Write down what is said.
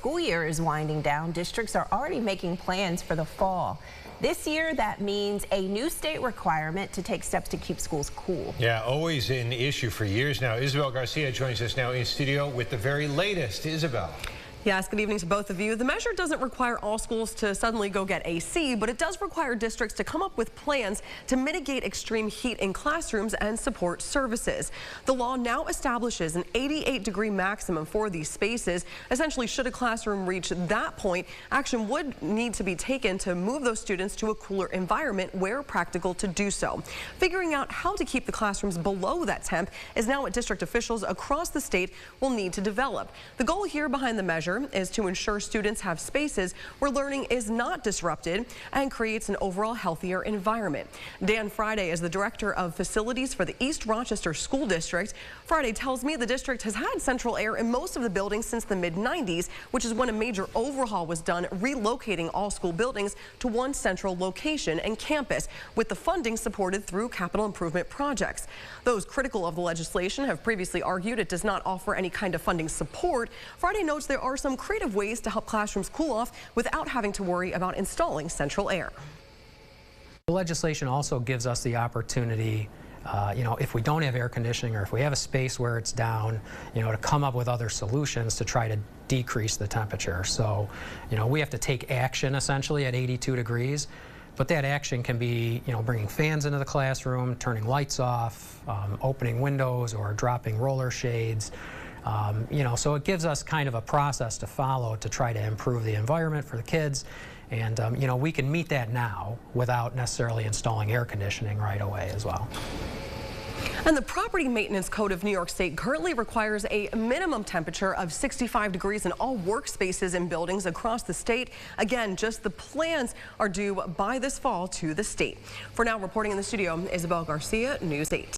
school year is winding down, districts are already making plans for the fall. This year, that means a new state requirement to take steps to keep schools cool. Yeah, always an issue for years now. Isabel Garcia joins us now in studio with the very latest. Isabel. Yes, good evening to both of you. The measure doesn't require all schools to suddenly go get AC, but it does require districts to come up with plans to mitigate extreme heat in classrooms and support services. The law now establishes an 88-degree maximum for these spaces. Essentially, should a classroom reach that point, action would need to be taken to move those students to a cooler environment where practical to do so. Figuring out how to keep the classrooms below that temp is now what district officials across the state will need to develop. The goal here behind the measure is to ensure students have spaces where learning is not disrupted and creates an overall healthier environment. Dan Friday is the director of facilities for the East Rochester School District. Friday tells me the district has had central air in most of the buildings since the mid-90s, which is when a major overhaul was done, relocating all school buildings to one central location and campus, with the funding supported through capital improvement projects. Those critical of the legislation have previously argued it does not offer any kind of funding support. Friday notes there are some creative ways to help classrooms cool off without having to worry about installing central air. The legislation also gives us the opportunity, if we don't have air conditioning or if we have a space where it's down, to come up with other solutions to try to decrease the temperature. So, we have to take action essentially at 82 degrees. But that action can be, bringing fans into the classroom, turning lights off, opening windows, or dropping roller shades. So it gives us kind of a process to follow to try to improve the environment for the kids. And, we can meet that now without necessarily installing air conditioning right away as well. And the Property Maintenance Code of New York State currently requires a minimum temperature of 65 degrees in all workspaces and buildings across the state. Again, just the plans are due by this fall to the state. For now, reporting in the studio, Isabel Garcia, News 8.